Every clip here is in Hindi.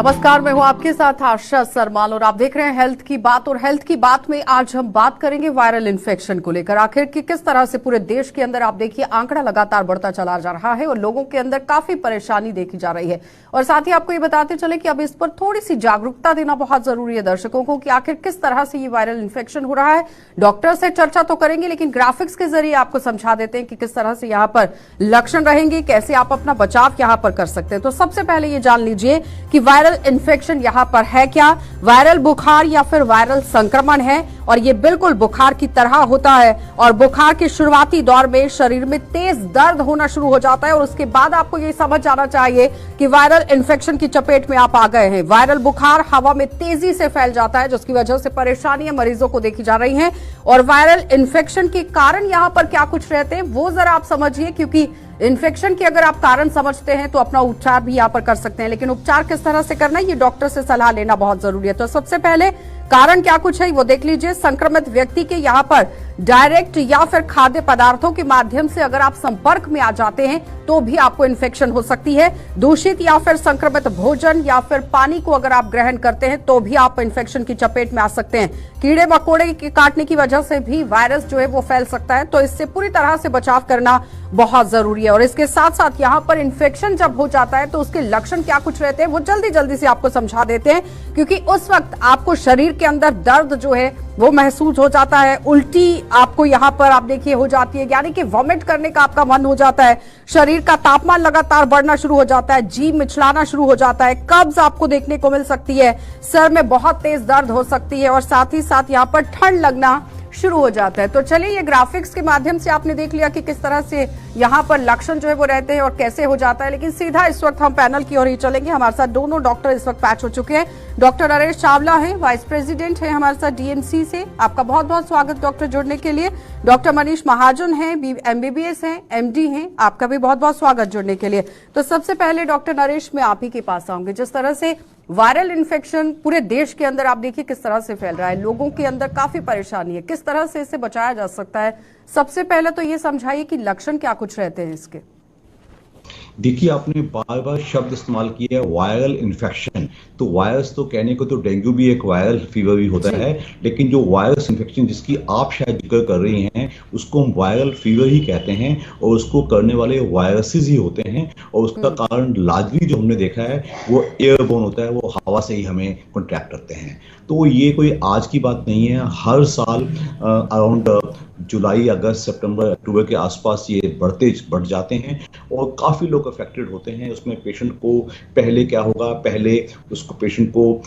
नमस्कार, मैं हूं आपके साथ आशा सरमाल और आप देख रहे हैं हेल्थ की बात। और हेल्थ की बात में आज हम बात करेंगे वायरल इन्फेक्शन को लेकर। आखिर कि किस तरह से पूरे देश के अंदर आप देखिए आंकड़ा लगातार बढ़ता चला जा रहा है और लोगों के अंदर काफी परेशानी देखी जा रही है। और साथ ही आपको ये बताते चले कि अब इस पर थोड़ी सी जागरूकता देना बहुत जरूरी है दर्शकों को कि आखिर किस तरह से ये वायरल इन्फेक्शन हो रहा है। डॉक्टर से चर्चा तो करेंगे लेकिन ग्राफिक्स के जरिए आपको समझा देते हैं कि किस तरह से यहाँ पर लक्षण रहेंगे, कैसे आप अपना बचाव यहाँ पर कर सकते हैं। तो सबसे पहले ये जान लीजिए कि वायरल इन्फेक्शन यहाँ पर है क्या। वायरल बुखार या फिर वायरल संक्रमण है और ये बिल्कुल बुखार की तरह होता है और बुखार के शुरुआती दौर में शरीर में तेज दर्द होना शुरू हो जाता है और उसके बाद आपको ये समझ जाना चाहिए कि वायरल इन्फेक्शन की चपेट में आप आ गए हैं। वायरल बुखार हवा में तेजी से फैल जाता है जिसकी वजह से परेशानियां मरीजों को देखी जा रही हैं। और वायरल इन्फेक्शन के कारण यहाँ पर क्या कुछ रहते हैं वो जरा आप समझिए, क्योंकि इन्फेक्शन के अगर आप कारण समझते हैं तो अपना उपचार भी यहाँ पर कर सकते हैं, लेकिन उपचार किस तरह से करना है ये डॉक्टर से सलाह लेना बहुत जरूरी है। तो सबसे पहले कारण क्या कुछ है वो देख लीजिए। संक्रमित व्यक्ति के यहाँ पर डायरेक्ट या फिर खाद्य पदार्थों के माध्यम से अगर आप संपर्क में आ जाते हैं तो भी आपको इन्फेक्शन हो सकती है। दूषित या फिर संक्रमित भोजन या फिर पानी को अगर आप ग्रहण करते हैं तो भी आप इन्फेक्शन की चपेट में आ सकते हैं। कीड़े मकोड़े के काटने की वजह से भी वायरस जो है वो फैल सकता है, तो इससे पूरी तरह से बचाव करना बहुत जरूरी है। और इसके साथ साथ यहाँ पर इन्फेक्शन जब हो जाता है तो उसके लक्षण क्या कुछ रहते हैं वो जल्दी जल्दी से आपको समझा देते हैं, क्योंकि उस वक्त आपको शरीर के अंदर दर्द जो है वो महसूस हो जाता है। उल्टी आपको यहाँ पर आप देखिए हो जाती है, यानी कि वॉमिट करने का आपका मन हो जाता है। शरीर का तापमान लगातार बढ़ना शुरू हो जाता है, जी मिचलाना शुरू हो जाता है, कब्ज आपको देखने को मिल सकती है, सर में बहुत तेज दर्द हो सकती है और साथ ही साथ यहाँ पर ठंड लगना शुरू हो जाता है। तो चलिए ये ग्राफिक्स के माध्यम से आपने देख लिया कि किस तरह से यहाँ पर लक्षण जो है वो रहते हैं और कैसे हो जाता है। लेकिन सीधा इस वक्त हम पैनल की ओर ही चलेंगे। हमारे साथ दोनों डॉक्टर इस वक्त पैच हो चुके हैं। डॉक्टर नरेश चावला हैं, वाइस प्रेसिडेंट हैं हमारे साथ डीएमसी से। आपका बहुत बहुत स्वागत डॉक्टर जुड़ने के लिए। डॉक्टर मनीष महाजन हैं, MBBS हैं, MD हैं, आपका भी बहुत बहुत स्वागत जुड़ने के लिए। तो सबसे पहले डॉक्टर नरेश मैं आप ही के पास आऊंगी। जिस तरह से वायरल इन्फेक्शन पूरे देश के अंदर आप देखिए किस तरह से फैल रहा है, लोगों के अंदर काफी परेशानी है, किस तरह से इसे बचाया जा सकता है। सबसे पहले तो ये समझाइए कि लक्षण क्या कुछ रहते हैं इसके। देखिए, आपने बार बार शब्द इस्तेमाल किया है वायरल इन्फेक्शन। तो वायरस तो कहने को तो डेंगू भी एक वायरल फीवर भी होता है, लेकिन जो वायरस इन्फेक्शन जिसकी आप शायद जिक्र कर रही हैं उसको हम वायरल फीवर ही कहते हैं और उसको करने वाले वायरसेस ही होते हैं। और उसका कारण लार्जली जो हमने देखा है वो एयरबोर्न होता है, वो हवा से ही हमें कॉन्ट्रैक्ट करते हैं। तो ये कोई आज की बात नहीं है, हर साल अराउंड जुलाई, अगस्त, सितंबर, अक्टूबर के आसपास ये बढ़ जाते हैं और काफ़ी लोग अफेक्टेड होते हैं। उसमें पेशेंट को पहले क्या होगा, पहले उसको पेशेंट को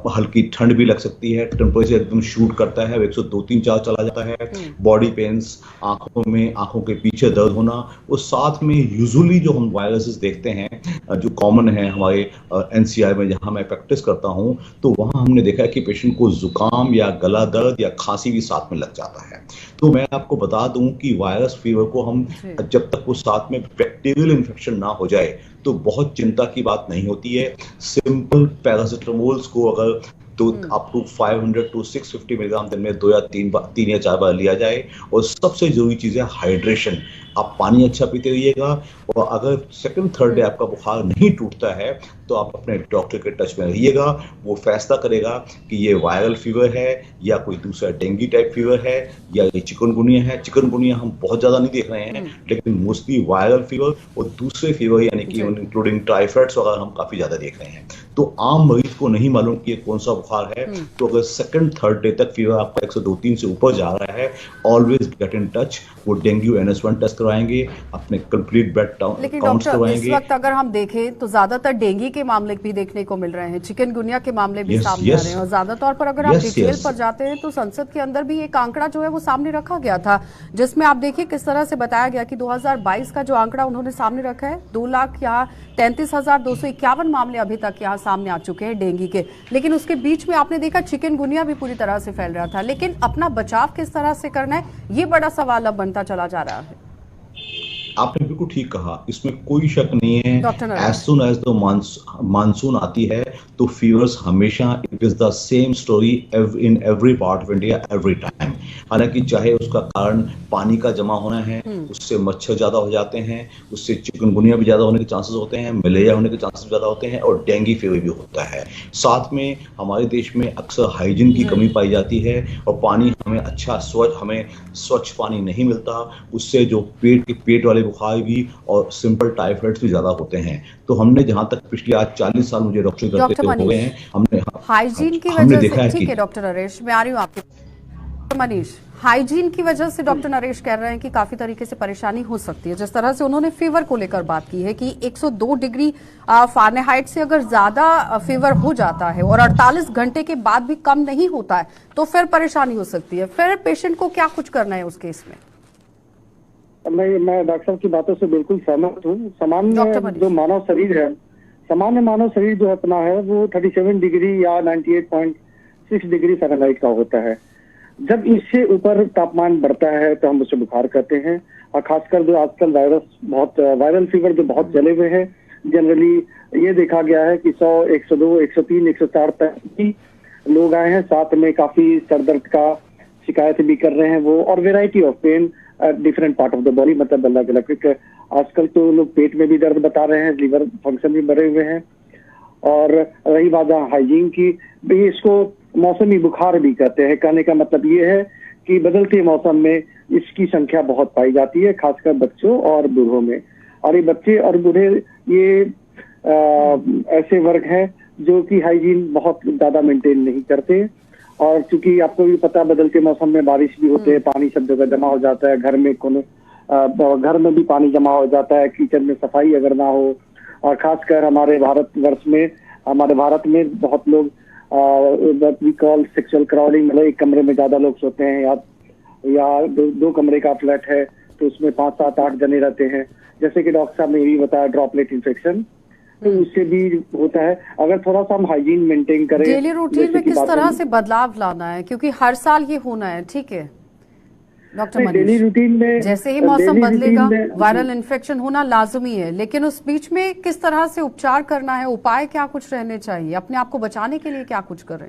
हल्की ठंड भी लग सकती है, टेम्परेचर एकदम शूट करता है, 102, 3, 4 चला जाता है, बॉडी पेन्स, आंखों के पीछे दर्द होना। और साथ में यूजुअली जो हम वायरसेस देखते हैं जो कॉमन है हमारे NCR में जहाँ मैं प्रैक्टिस करता हूँ, तो वहाँ हमने देखा है कि पेशेंट को जुकाम या गला दर्द या खांसी भी साथ में लग जाता है। तो मैं आपको बता दूं कि वायरस फीवर को हम जब तक वो साथ में बैक्टीरियल इन्फेक्शन ना हो जाए तो बहुत चिंता की बात नहीं होती है। सिंपल पैरासिटामोल्स को अगर तो आपको 500 to 650 मिलीग्राम दिन में 2 या 3 या 4 बार लिया जाए। और सबसे जरूरी चीज है हाइड्रेशन। आप पानी अच्छा पीते रहिएगा और अगर सेकंड थर्ड डे आपका बुखार नहीं टूटता है तो आप अपने डॉक्टर के टच में रहिएगा। वो फैसला करेगा कि ये वायरल फीवर है या कोई दूसरा डेंगू टाइप फीवर है या ये चिकनगुनिया है। चिकनगुनिया हम बहुत ज्यादा नहीं देख रहे हैं, लेकिन मोस्टली वायरल फीवर और दूसरे फीवर यानी कि इंक्लूडिंग टाइफाइड्स वगैरह हम काफी ज्यादा देख रहे हैं। तो आम मरीज को नहीं मालूम कि ये कौन सा बुखार है, तो अगर सेकंड थर्ड डे तक फीवर आपका 102-3 से ऊपर जा रहा है, ऑलवेज गेट इन टच। वो डेंगू NS1 टेस्ट करवाएंगे, अपने कंप्लीट ब्लड काउंट्स करवाएंगे। इस वक्त अगर हम देखें तो ज्यादातर डेंगू के मामले भी देखने को मिल रहे हैं, चिकनगुनिया के मामले भी सामने आ रहे हैं। और ज्यादातर पर अगर आप डिटेल पर जाते हैं तो संसद के अंदर भी एक आंकड़ा जो है वो सामने रखा गया था, जिसमें आप देखिए किस तरह से बताया गया कि 2022 का जो आंकड़ा उन्होंने सामने रखा है, 2,33,251 मामले अभी तक यहाँ सामने आ चुके हैं डेंगू के। लेकिन उसके बीच में आपने देखा चिकनगुनिया भी पूरी तरह से फैल रहा था। लेकिन अपना बचाव किस तरह से करना है ये बड़ा सवाल अब बनता चला जा रहा है। आपने बिल्कुल ठीक कहा, इसमें कोई शक नहीं है। डॉक्टर एज Naresh. Soon as the monsoon आती है तो फीवर्स हमेशा, it is the same story in every part of India every time. हालांकि चाहे उसका कारण पानी का जमा होना है, उससे मच्छर ज्यादा हो जाते हैं, उससे चिकनगुनिया भी ज्यादा होने के चांसेस होते हैं, मलेरिया होने के चांसेस ज्यादा होते हैं, और डेंगू फीवर भी होता है। साथ में हमारे देश में अक्सर हाइजीन की कमी पाई जाती है, और पानी हमें स्वच्छ पानी नहीं मिलता, उससे जो पेट वाले बुखार भी और सिंपल टाइफाइड भी ज्यादा होते हैं। तो हमने जहां तक पिछले आज 40 साल मुझे डॉक्टर करते हो गए हैं, हमने हाइजीन की हमने वजह देखा से, है ठीक कि है डॉक्टर नरेश, मैं आ रही हूँ आपके मनीष। हाइजीन की वजह से डॉक्टर नरेश कह रहे हैं कि काफी तरीके से परेशानी हो सकती है। जिस तरह से उन्होंने फीवर को लेकर बात की है कि 102 डिग्री फ़ारेनहाइट से अगर ज्यादा फीवर हो जाता है और 48 घंटे के बाद भी कम नहीं होता है तो फिर परेशानी हो सकती है। फिर पेशेंट को क्या कुछ करना है उस केस में? मैं डॉक्टर साहब की बातों से बिल्कुल सहमत हूँ। डॉक्टर जो मानव शरीर है, सामान्य मानव शरीर जो अपना है वो 37 डिग्री या 98.6 डिग्री फ़ारेनहाइट का होता है। जब इससे ऊपर तापमान बढ़ता है तो हम उसे बुखार कहते हैं। और खासकर जो आजकल वायरल फीवर जो बहुत चले हुए हैं, जनरली ये देखा गया है कि 100, 102, 103, 104 तक भी लोग आए हैं। साथ में काफी सर दर्द का शिकायत भी कर रहे हैं वो, और variety of pain different part of the body, मतलब अलग अलग। आजकल तो लोग पेट में भी दर्द बता रहे हैं, लिवर फंक्शन भी बढ़े हुए हैं। और रही बात हाइजीन की, इसको मौसमी बुखार भी कहते हैं। कहने का मतलब ये है कि बदलते मौसम में इसकी संख्या बहुत पाई जाती है, खासकर बच्चों और बूढ़ों में। और ये बच्चे और बूढ़े ये ऐसे वर्ग हैं जो कि हाइजीन बहुत ज्यादा मेंटेन नहीं करते। और चूंकि आपको भी पता, बदलते मौसम में बारिश भी होते हैं, पानी सब जगह जमा हो जाता है, घर में भी पानी जमा हो जाता है, किचन में सफाई अगर ना हो। और खासकर हमारे भारत में बहुत लोग वी कॉल सेक्सुअल क्राउडिंग, मतलब एक कमरे में ज्यादा लोग सोते हैं, या दो कमरे का फ्लैट है तो उसमें 5, 7, 8 जने रहते हैं। जैसे कि डॉक्टर साहब ने ये बताया, ड्रॉपलेट इन्फेक्शन, तो उससे भी होता है। अगर थोड़ा सा हम हाइजीन मेंटेन करें, डेली रूटीन में किस तरह से बदलाव लाना है, क्योंकि हर साल ये होना है, ठीक है डॉक्टर मनीष? डेली रूटीन में जैसे ही मौसम बदलेगा वायरल इन्फेक्शन होना लाजमी है, लेकिन उस बीच में किस तरह से उपचार करना है, उपाय क्या कुछ रहने चाहिए, अपने आप को बचाने के लिए क्या कुछ करें?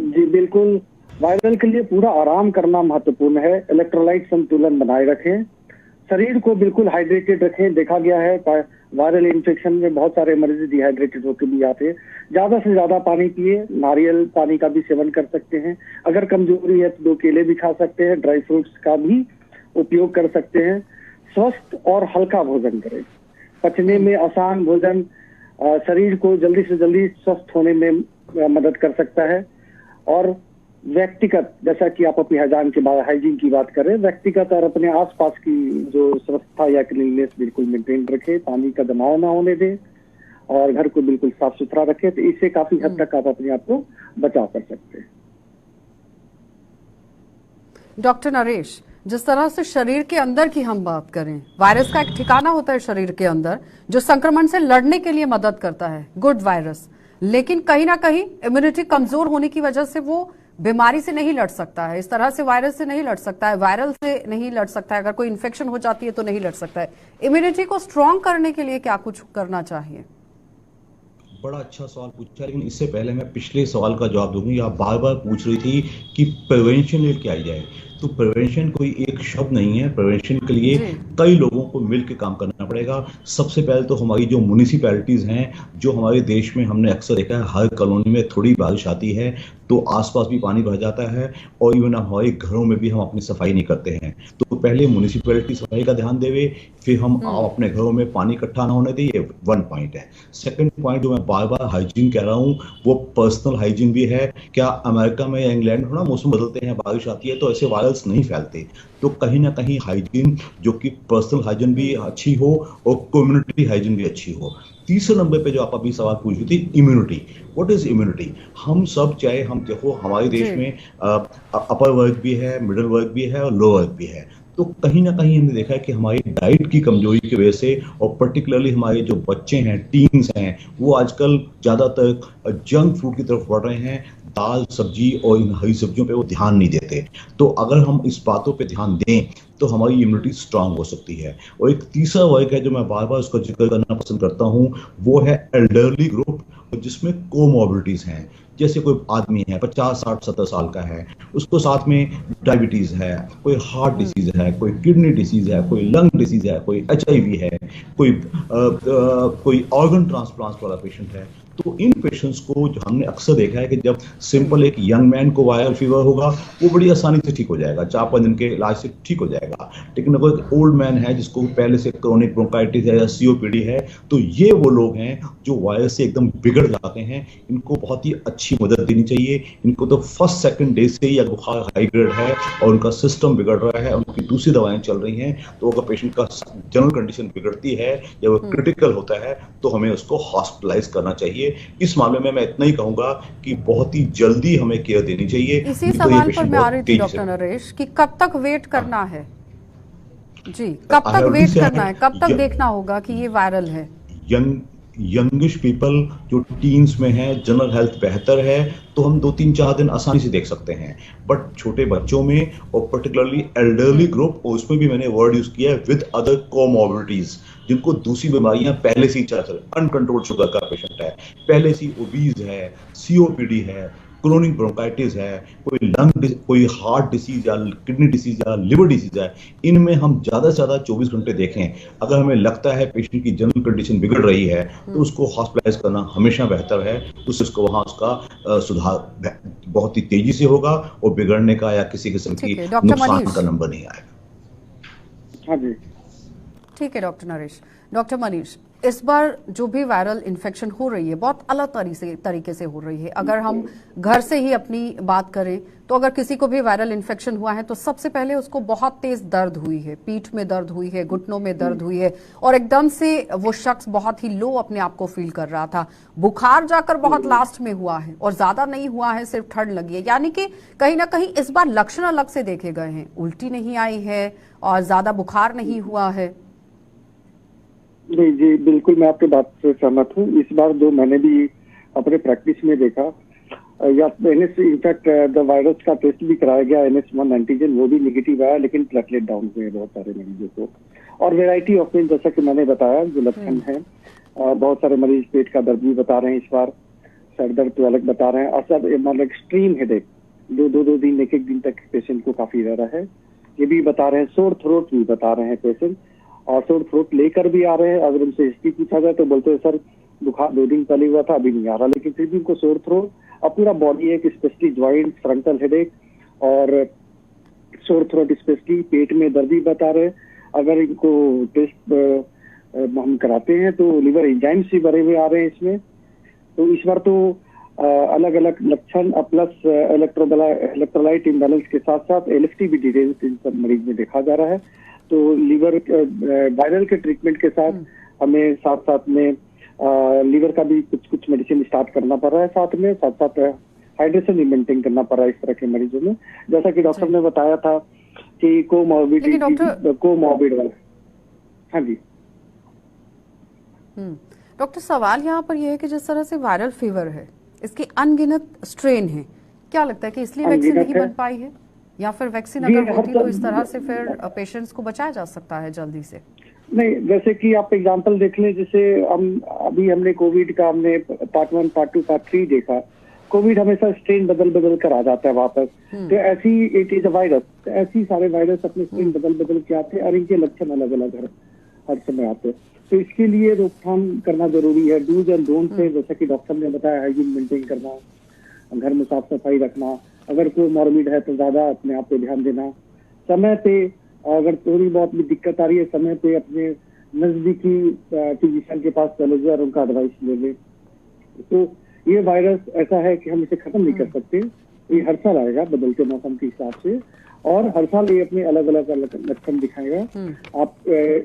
जी बिल्कुल, वायरल के लिए पूरा आराम करना महत्वपूर्ण है। इलेक्ट्रोलाइट संतुलन बनाए रखें, शरीर को बिल्कुल हाइड्रेटेड रखें। देखा गया है वायरल इन्फेक्शन में बहुत सारे मरीज डिहाइड्रेटेड होकर भी आते हैं। ज्यादा से ज्यादा पानी पिए, नारियल पानी का भी सेवन कर सकते हैं। अगर कमजोरी है तो 2 केले भी खा सकते हैं, ड्राई फ्रूट्स का भी उपयोग कर सकते हैं। स्वस्थ और हल्का भोजन करें, पचने में आसान भोजन शरीर को जल्दी से जल्दी स्वस्थ होने में मदद कर सकता है। और व्यक्तिगत, जैसा कि आप अपनी हाइजीन की बात करें, व्यक्तिगत और अपने आसपास की जो स्वच्छता या क्लीननेस बिल्कुल मेंटेन रखें, पानी का जमाव ना होने दें, और घर को बिल्कुल साफ सुथरा रखें। तो इससे काफी हद तक आप अपने आप को बचाव कर सकते हैं। डॉक्टर नरेश, जिस तरह से शरीर के अंदर की हम बात करें, वायरस का एक ठिकाना होता है शरीर के अंदर जो संक्रमण से लड़ने के लिए मदद करता है, गुड वायरस, लेकिन कहीं ना कहीं इम्यूनिटी कमजोर होने की वजह से वो बीमारी से नहीं लड़ सकता है। इस तरह से वायरस से नहीं लड़ सकता है, वायरल से नहीं लड़ सकता है, अगर कोई इन्फेक्शन हो जाती है तो नहीं लड़ सकता है। इम्यूनिटी को स्ट्रांग करने के लिए क्या कुछ करना चाहिए? बड़ा अच्छा सवाल पूछा, लेकिन इससे पहले मैं पिछले सवाल का जवाब दूंगी। आप बार बार पूछ रही थी कि प्रिवेंशन लेके आई जाए, तो प्रिवेंशन कोई एक शब्द नहीं है। प्रिवेंशन के लिए कई लोगों को मिलकर काम करना पड़ेगा। सबसे पहले तो हमारी जो म्युनिसिपैलिटीज हैं, जो हमारे देश में हमने अक्सर देखा है, हर कॉलोनी में थोड़ी बारिश आती है तो आसपास भी पानी भर जाता है, और इवन हमारे घरों में भी हम अपनी सफाई नहीं करते हैं। तो पहले म्युनिसिपैलिटी सफाई का ध्यान देवे, फिर हम अपने घरों में पानी इकट्ठा ना होने दें, ये 1 पॉइंट है। सेकंड पॉइंट जो मैं बार बार हाइजीन कह रहा हूँ, वो पर्सनल हाइजीन भी है। क्या अमेरिका में या इंग्लैंड में थोड़ा मौसम बदलते हैं, बारिश आती है तो ऐसे वायरस नहीं फैलते। तो कहीं ना कहीं हाइजीन, जो कि पर्सनल हाइजीन भी अच्छी हो और कम्युनिटी हाइजीन भी अच्छी हो। तीसरे नंबर पे जो आप अभी सवाल पूछ रही थी, इम्यूनिटी। What is immunity? हम सब चाहे हम देखो, हमारे देश में अपर वर्ग भी है, मिडिल वर्ग भी है और लोअर वर्ग भी है। तो कहीं ना कहीं हमने देखा है कि हमारी डाइट की कमजोरी की वजह से, और पर्टिकुलरली हमारे जो बच्चे हैं, टीन्स हैं, वो आजकल ज्यादातर जंक फूड की तरफ बढ़ रहे हैं। दाल सब्जी और इन हरी सब्जियों पे वो ध्यान नहीं देते। तो अगर हम इस बातों पे ध्यान दें तो हमारी इम्यूनिटी स्ट्रांग हो सकती है। और एक तीसरा वर्ग है जो मैं बार बार उसका जिक्र करना पसंद करता हूँ, वो है एल्डरली ग्रुप, जिसमें कोमॉर्बिडिटीज हैं। जैसे कोई आदमी है 50 60 70 साल का है, उसको साथ में डायबिटीज है, कोई हार्ट डिसीज है, कोई किडनी डिसीज है, कोई लंग डिसीज है, कोई HIV है, कोई ऑर्गन ट्रांसप्लांट वाला पेशेंट है। तो इन पेशेंट्स को जो हमने अक्सर देखा है कि जब सिंपल एक यंग मैन को वायरल फीवर होगा वो बड़ी आसानी से ठीक हो जाएगा, 4-5 दिन के इलाज से ठीक हो जाएगा। लेकिन अगर एक ओल्ड मैन है जिसको पहले से क्रोनिक ब्रोंकाइटिस है या COPD है, तो ये वो लोग हैं जो वायरस से एकदम बिगड़ जाते हैं। इनको बहुत ही अच्छी मदद देनी चाहिए। इनको तो फर्स्ट सेकंड डे से ही अगर बुखार हाई ग्रेड है और उनका सिस्टम बिगड़ रहा है, उनकी दूसरी दवाएं चल रही हैं, तो अगर पेशेंट का जनरल कंडीशन बिगड़ती है या वो क्रिटिकल होता है तो हमें उसको हॉस्पिटलाइज करना चाहिए। इस मामले में मैं इतना ही कहूंगा कि बहुत ही जल्दी हमें केयर देनी चाहिए। इसी सवाल पर मैं आ रही थी डॉक्टर नरेश कि कब तक वेट करना है जी, कब तक वेट करना है, कब तक देखना होगा कि ये वायरल है? यंगिश पीपल जो टीन्स में है, जनरल हेल्थ बेहतर है तो हम 2-3-4 दिन आसानी से देख सकते हैं। बट छोटे बच्चों में और पर्टिकुलरली एल्डरली ग्रुप, और उसमें भी मैंने वर्ड यूज किया है विद अदर कोमॉर्बिडिटीज, जिनको दूसरी बीमारियां पहले से ही चल रही, अनकंट्रोल्ड शुगर का पेशेंट है, पहले से ही ओबीज है, COPD है, क्रोनिक ब्रोंकाइटिस है, कोई हार्ट डिसीज या किडनी डिसीज या लिवर डिसीज है, इनमें हम ज्यादा से ज्यादा 24 घंटे देखें। अगर हमें लगता है पेशेंट की जनरल कंडीशन बिगड़ रही है तो उसको हॉस्पिटलाइज करना हमेशा बेहतर है। उससे उसको वहां उसका सुधार बहुत ही तेजी से होगा और बिगड़ने का या किसी किस्म की नुकसान का नंबर नहीं आएगा। हाँ जी, ठीक है डॉक्टर नरेश। डॉक्टर मनीष, इस बार जो भी वायरल इन्फेक्शन हो रही है बहुत अलग तरीके से हो रही है। अगर हम घर से ही अपनी बात करें तो अगर किसी को भी वायरल इन्फेक्शन हुआ है तो सबसे पहले उसको बहुत तेज दर्द हुई है, पीठ में दर्द हुई है, घुटनों में दर्द हुई है और एकदम से वो शख्स बहुत ही लो अपने आप को फील कर रहा था। बुखार जाकर बहुत लास्ट में हुआ है और ज्यादा नहीं हुआ है, सिर्फ ठंड लगी है। यानी कि कहीं ना कहीं इस बार लक्षण अलग से देखे गए हैं, उल्टी नहीं आई है और ज्यादा बुखार नहीं हुआ है। जी जी, बिल्कुल मैं आपकी बात से सहमत हूँ। इस बार जो मैंने भी अपने प्रैक्टिस में देखा, या NS इनफैक्ट द वायरस का टेस्ट भी कराया गया, NS1 एंटीजन, वो भी निगेटिव आया, लेकिन प्लेटलेट डाउन हुए बहुत सारे मरीजों को। और वेराइटी ऑफ पेन, जैसा कि मैंने बताया, जो लक्षण है, बहुत सारे मरीज पेट का दर्द भी बता रहे हैं, इस बार सर दर्द तो अलग बता रहे हैं, और सब मतलब एक्सट्रीम हेडेक, दो दिन एक दिन तक पेशेंट को काफी रह रहा है, ये भी बता रहे हैं। सोर थ्रोट भी बता रहे हैं पेशेंट, और सोर थ्रोट लेकर भी आ रहे हैं। अगर उनसे हिस्ट्री पूछा जाए तो बोलते हैं सर बुखार 2 दिन पहले हुआ था, अभी नहीं आ रहा, लेकिन फिर भी उनको सोर थ्रोट और पूरा बॉडी एक, स्पेशली ज्वाइंट, फ्रंटल हेडेक और सोर थ्रोट, स्पेशली पेट में दर्द भी बता रहे हैं। अगर इनको टेस्ट हम कराते हैं तो लिवर एंजाइम्स भी भरे हुए आ रहे हैं इसमें। तो इस बार तो अलग अलग लक्षण प्लस इलेक्ट्रोलाइट इम्बैलेंस के साथ साथ LFT भी डिटेल्स इन सब मरीज में देखा जा रहा है। तो लीवर वायरल के ट्रीटमेंट के साथ हमें साथ साथ में लीवर का भी कुछ मेडिसिन स्टार्ट करना पड़ रहा है, साथ साथ हाइड्रेशन भी मेंटेन करना पड़ रहा है इस तरह के मरीजों में। जैसा कि डॉक्टर ने बताया था कि कोमॉर्बिड वाला। हाँ जी डॉक्टर, सवाल यहाँ पर यह है कि जिस तरह से वायरल फीवर है, इसके अनगिनत स्ट्रेन है, क्या लगता है कि इसलिए वैक्सीन नहीं बन पाई है, या फिर वैक्सीन अगर होती तो इस तरह से फिर पेशेंट्स को बचाया जा सकता है जल्दी से? नहीं, जैसे कि आप एग्जांपल देख लें, जैसे हमने कोविड का हमने पार्ट 1, पार्ट 2, पार्ट 3 देखा। कोविड हमेशा स्ट्रेन बदल कर आ जाता है वापस। तो ऐसी इट इज अ वायरस, ऐसी सारे वायरस अपने स्ट्रेन बदल के आते हैं और इनके लक्षण अलग अलग हर समय आते हैं। तो इसके लिए रोकथाम करना जरूरी है। डूज एंड डोंट से, जैसा कि डॉक्टर ने बताया, हाइजीन मेंटेन करना, घर में साफ सफाई रखना, अगर कोई मॉर्बिड है तो ज्यादा अपने आप पे ध्यान देना, समय पे अगर थोड़ी बहुत भी दिक्कत आ रही है समय पे अपने नजदीकी फिजिशियन के पास चले जाए और उनका एडवाइस ले ले। तो ये वायरस ऐसा है कि हम इसे खत्म नहीं कर सकते, ये हर साल आएगा बदलते मौसम के हिसाब से, और हर साल ये अपने अलग अलग लक्षण दिखाएगा। आप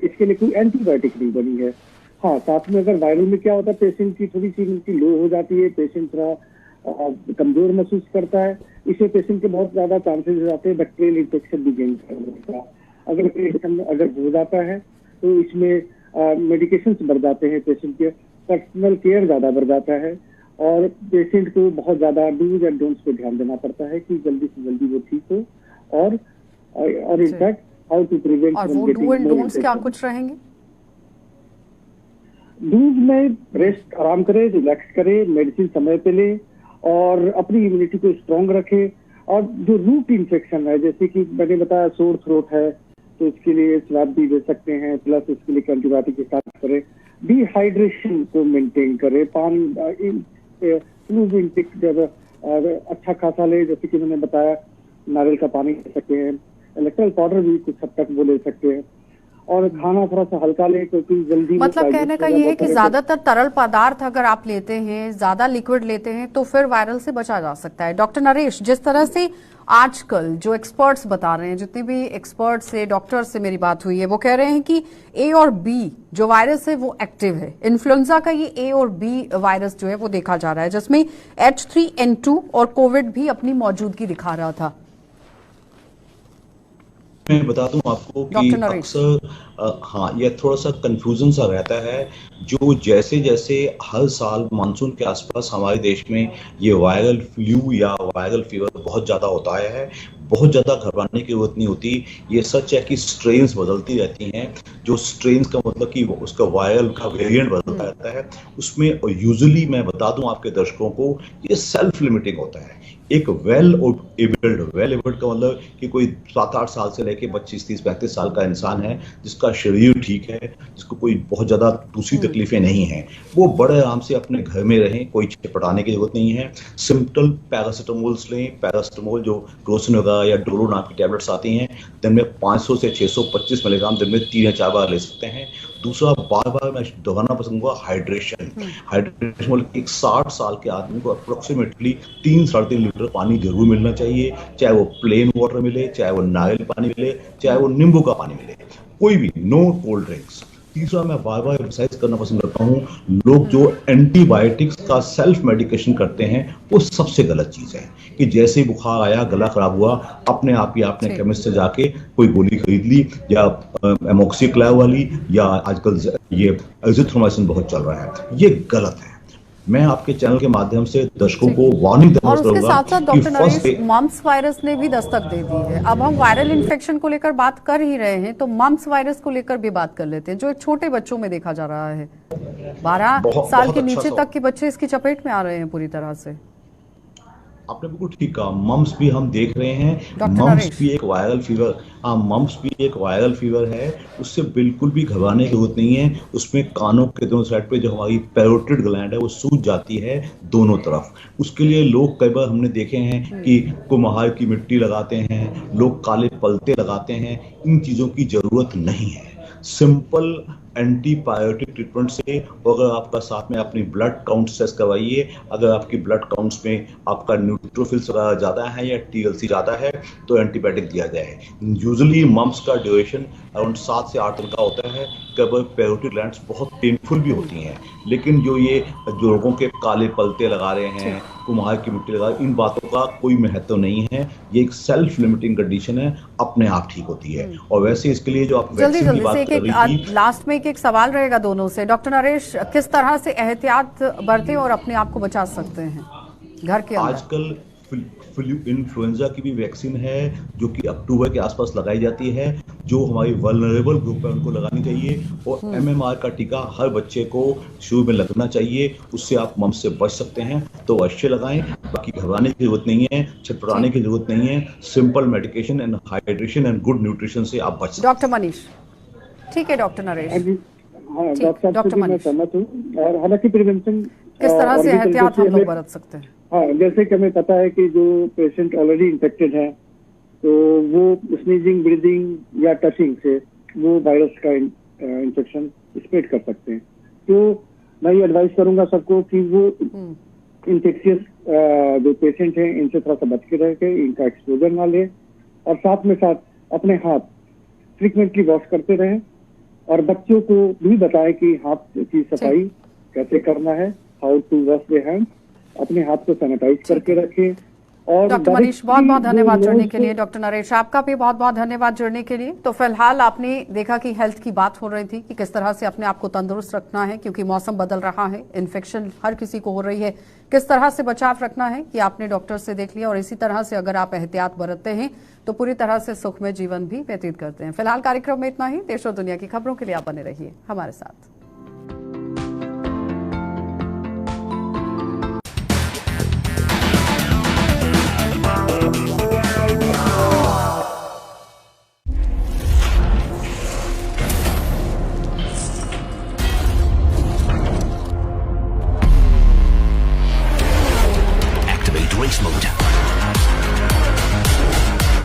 इसके लिए कोई एंटीबायोटिक नहीं बनी है। हाँ, साथ में अगर वायरल में क्या होता है, पेशेंट की थोड़ी सी इम्यूनिटी लो हो जाती है, पेशेंट थोड़ा कमजोर महसूस करता है, इससे पेशेंट के बहुत ज्यादा चांसेस हो जाते हैं बैक्टीरियल इन्फेक्शन भी गेन करने का। अगर हो जाता है तो इसमें मेडिकेशन बढ़ जाते हैं, पेशेंट के पर्सनल केयर ज्यादा बढ़ जाता है, और पेशेंट को बहुत ज्यादा डूज एंड डोंट्स पे ध्यान देना पड़ता है कि जल्दी से जल्दी वो ठीक हो, और इनफैक्ट हाउ टू प्रिवेंट और वो डू एंड डोंट्स क्या कुछ रहेंगे? डूज में रेस्ट, आराम करे, रिलैक्स करे, मेडिसिन समय पे ले और अपनी इम्यूनिटी को स्ट्रांग रखे। और जो रूट इन्फेक्शन है, जैसे कि मैंने बताया सोर थ्रोट है, तो इसके लिए स्वैब भी दे सकते हैं, प्लस इसके लिए एंटीबायोटिक के साथ करें। डिहाइड्रेशन को मेंटेन करें, पानी फ्लूइड इनटेक जब अच्छा खासा ले, जैसे कि मैंने बताया नारियल का पानी ले सकते हैं, इलेक्ट्रोलाइट पाउडर भी कुछ हद तक वो ले सकते हैं, और खाना थोड़ा सा हल्का ले क्योंकि जल्दी मतलब कहने का ये है कि ज्यादातर तरल पदार्थ अगर आप लेते हैं, ज्यादा लिक्विड लेते हैं, तो फिर वायरल से बचा जा सकता है। डॉक्टर नरेश, जिस तरह से आजकल जो एक्सपर्ट्स बता रहे हैं, जितने भी एक्सपर्ट्स से, डॉक्टर से मेरी बात हुई है, वो कह रहे हैं कि ए और बी जो वायरस है वो एक्टिव है। इन्फ्लुएंजा का ये ए और बी वायरस जो है वो देखा जा रहा है, जिसमें H3N2 और कोविड भी अपनी मौजूदगी दिखा रहा था। मैं बता दूं आपको कि अक्सर हाँ, यह थोड़ा सा कंफ्यूजन सा रहता है। जो जैसे जैसे हर साल मानसून के आसपास हमारे देश में ये वायरल फ्लू या वायरल फीवर बहुत ज़्यादा होता है, बहुत ज़्यादा घबराने की जरूरत नहीं होती। ये सच है कि स्ट्रेन्स बदलती रहती हैं। जो स्ट्रेन्स का मतलब कि उसका वायरल का वेरिएंट बदलता रहता है, उसमें यूजुअली मैं बता दूं आपके दर्शकों को, ये सेल्फ लिमिटिंग होता है। एक वेल एबल्ड का मतलब कि कोई 7-8 साल से लेके 25-30-35 साल का इंसान है, जिसका शरीर ठीक है, जिसको कोई बहुत ज्यादा दूसरी तकलीफें नहीं हैं, वो बड़े आराम से अपने घर में रहें, कोई छटपटाने की जरूरत नहीं है। सिंपल पैरासिटामोल्स लें, पैरासिटामोल जो क्रोसिन वगैरह या डोलो नाम की टैबलेट्स आती हैं, दिन में 500 से 625 मिलीग्राम दिन में 3 या 4 बार ले सकते हैं। दूसरा, बार बार मैं दोहराना पसंद करूंगा, हाइड्रेशन मतलब एक 60 साल के आदमी को अप्रोक्सीमेटली 3-3.5 लीटर पानी जरूर मिलना चाहिए, चाहे वो प्लेन वाटर मिले, चाहे वो नारियल पानी मिले, चाहे वो नींबू का पानी मिले, कोई भी, नो कोल्ड ड्रिंक्स। तीसरा, मैं बार बार एक्सरसाइज करना पसंद करता हूँ। लोग जो एंटीबायोटिक्स का सेल्फ मेडिकेशन करते हैं, वो सबसे गलत चीज है कि जैसे ही बुखार आया, गला खराब हुआ, अपने आप ही आपने केमिस्ट से जाके कोई गोली खरीद ली, या एमोक्सिक्लाव वाली, या आजकल ये एजिथ्रोमाइसिन बहुत चल रहा है। ये गलत है। मैं आपके चैनल के माध्यम से दर्शकों को वार्निंग देना चाहूंगा। और उसके साथ साथ डॉक्टर नरेश, मम्प्स वायरस ने भी दस्तक दे दी है। अब हम वायरल इन्फेक्शन को लेकर बात कर ही रहे हैं, तो मम्प्स वायरस को लेकर भी बात कर लेते हैं, जो छोटे बच्चों में देखा जा रहा है। 12 साल के नीचे तक के बच्चे इसकी चपेट में आ रहे हैं पूरी तरह से। आपने बिल्कुल ठीक कहा, मम्प्स भी हम देख रहे हैं। मम्प्स भी एक वायरल फीवर, हाँ, मम्प्स भी एक वायरल फीवर है। उससे बिल्कुल भी घबराने की जरूरत नहीं है। उसमें कानों के दोनों साइड पे जो हमारी पैरोटिड ग्लैंड है वो सूज जाती है दोनों तरफ। उसके लिए लोग कई बार हमने देखे हैं कि कुम्हार की मिट्टी लगाते हैं, लोग काले पलते लगाते हैं। इन चीजों की जरूरत नहीं है। सिंपल एंटीबायोटिक ट्रीटमेंट से, अगर आपका साथ में अपनी ब्लड काउंट टेस्ट करवाइए, अगर आपकी ब्लड काउंट्स में आपका न्यूट्रोफिल्स ज़्यादा है या TLC ज़्यादा है, तो एंटीबायोटिक दिया जाए। यूजुअली मम्प्स का ड्यूरेशन अराउंड 7 से 8 दिन का होता है। कभी पैरोटिड ग्लैंड्स बहुत पेनफुल भी होती हैं, लेकिन जो लोगों के काले पलते लगा रहे हैं, कुम्हार की मिट्टी लगा, इन बातों का कोई महत्व नहीं है। ये एक सेल्फ लिमिटिंग कंडीशन है, अपने आप ठीक होती है। और वैसे इसके लिए जो आप वैक्सीन की बात कर रही थी, लास्ट में एक सवाल रहेगा दोनों से। डॉक्टर नरेश, किस तरह से एहतियात बरतें और अपने आप को बचा सकते हैं घर के अंदर? आजकल इन्फ्लुएंजा की भी वैक्सीन है जो कि अक्टूबर के आसपास लगाई जाती है। जो हमारी वल्नरेबल ग्रुप है उनको लगानी चाहिए। और MMR का टीका हर बच्चे को शुरू में लगना चाहिए। उससे आप मम्प्स से बच सकते हैं, तो अवश्य लगाएं। बाकी घबराने की जरूरत नहीं है, छटपटाने की जरूरत नहीं है। Simple medication and hydration and good nutrition से आप बच सकते हैं। डॉक्टर मनीष, ठीक है डॉक्टर नरेश। हाँ, डॉक्टर मनीष, मैं सहमत हूँ। और हालांकि प्रिवेंशन किस तरह से एहतियात हम लोग बरत सकते हैं? हाँ, जैसे कि हमें पता है कि जो पेशेंट ऑलरेडी इन्फेक्टेड है, तो वो स्नीजिंग, ब्रीदिंग या टचिंग से वो वायरस का इन्फेक्शन स्प्रेड कर सकते हैं। तो मैं ये एडवाइस करूंगा सबको कि वो इन्फेक्शियस जो पेशेंट हैं इनसे थोड़ा सा बच के रह के इनका एक्सपोजर ना ले, और साथ में साथ अपने हाथ फ्रिक्वेंटली वॉश करते रहें। और बच्चों को भी बताएं कि हाथ की सफाई कैसे करना है, how to wash the hands, अपने हाथ को सैनिटाइज करके रखें। और डॉक्टर मनीष बहुत बहुत धन्यवाद जुड़ने के लिए। लिए। डॉक्टर नरेश आपका भी बहुत बहुत धन्यवाद जुड़ने के लिए। तो फिलहाल आपने देखा कि हेल्थ की बात हो रही थी कि किस तरह से अपने आप को तंदुरुस्त रखना है, क्योंकि मौसम बदल रहा है, इन्फेक्शन हर किसी को हो रही है, किस तरह से बचाव रखना है कि आपने डॉक्टर से देख लिया। और इसी तरह से अगर आप एहतियात बरतते हैं तो पूरी तरह से सुखमय जीवन भी व्यतीत करते हैं। फिलहाल कार्यक्रम में इतना ही। देश और दुनिया की खबरों के लिए आप बने रहिए हमारे साथ। Activate race mode.